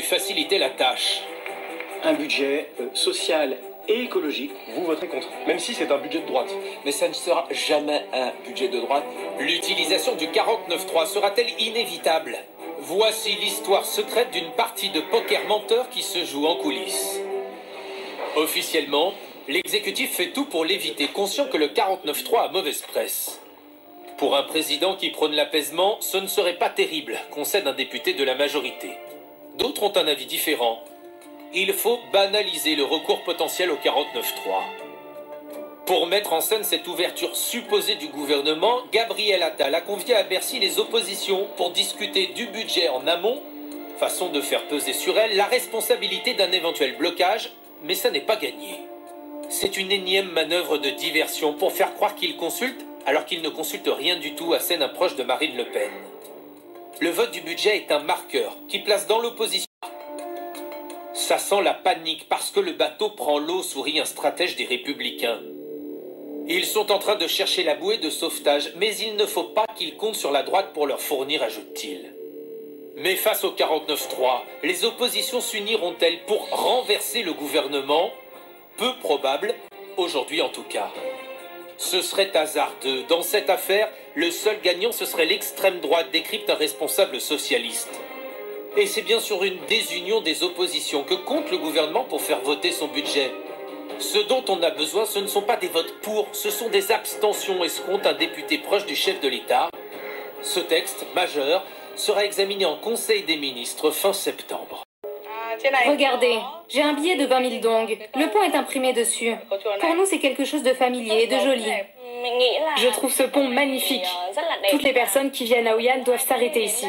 faciliter la tâche. Un budget social et écologique. Vous voterez contre, même si c'est un budget de droite. Mais ça ne sera jamais un budget de droite. L'utilisation du 49.3 sera-t-elle inévitable? Voici l'histoire secrète d'une partie de poker menteur qui se joue en coulisses. Officiellement, l'exécutif fait tout pour l'éviter, conscient que le 49.3 a mauvaise presse. Pour un président qui prône l'apaisement, ce ne serait pas terrible, concède un député de la majorité. D'autres ont un avis différent. Il faut banaliser le recours potentiel au 49.3. Pour mettre en scène cette ouverture supposée du gouvernement, Gabriel Attal a convié à Bercy les oppositions pour discuter du budget en amont, façon de faire peser sur elle la responsabilité d'un éventuel blocage, mais ça n'est pas gagné. C'est une énième manœuvre de diversion pour faire croire qu'il consulte alors qu'il ne consulte rien du tout, assène un proche de Marine Le Pen. Le vote du budget est un marqueur qui place dans l'opposition. Ça sent la panique parce que le bateau prend l'eau, sourit un stratège des Républicains. Ils sont en train de chercher la bouée de sauvetage, mais il ne faut pas qu'ils comptent sur la droite pour leur fournir, ajoute-t-il. Mais face au 49.3, les oppositions s'uniront-elles pour renverser le gouvernement? Peu probable, aujourd'hui en tout cas. Ce serait hasardeux. Dans cette affaire, le seul gagnant ce serait l'extrême droite, décrypte un responsable socialiste. Et c'est bien sur une désunion des oppositions que compte le gouvernement pour faire voter son budget. Ce dont on a besoin, ce ne sont pas des votes pour, ce sont des abstentions, escompte un député proche du chef de l'État. Ce texte, majeur, sera examiné en Conseil des ministres fin septembre. Regardez, j'ai un billet de 20 000 dong. Le pont est imprimé dessus. Pour nous, c'est quelque chose de familier et de joli. Je trouve ce pont magnifique. Toutes les personnes qui viennent à Hoi An doivent s'arrêter ici.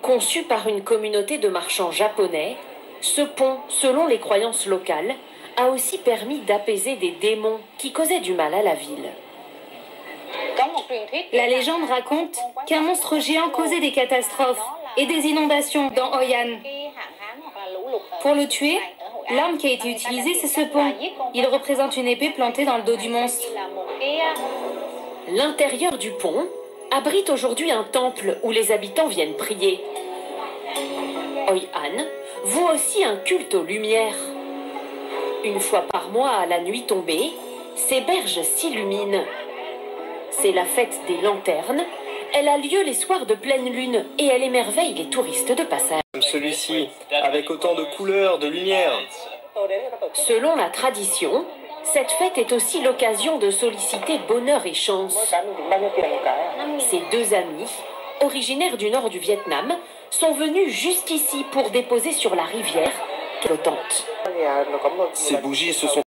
Conçu par une communauté de marchands japonais, ce pont, selon les croyances locales, a aussi permis d'apaiser des démons qui causaient du mal à la ville. La légende raconte qu'un monstre géant causait des catastrophes et des inondations dans Hoi An. Pour le tuer, l'arme qui a été utilisée, c'est ce pont. Il représente une épée plantée dans le dos du monstre. L'intérieur du pont abrite aujourd'hui un temple où les habitants viennent prier. Hoi An voue aussi un culte aux lumières. Une fois par mois, à la nuit tombée, ces berges s'illuminent. C'est la fête des lanternes. Elle a lieu les soirs de pleine lune et elle émerveille les touristes de passage. Comme celui-ci, avec autant de couleurs, de lumière. Selon la tradition, cette fête est aussi l'occasion de solliciter bonheur et chance. Ces deux amis, originaires du nord du Vietnam, sont venus jusqu'ici pour déposer sur la rivière flottante. Ces bougies se sont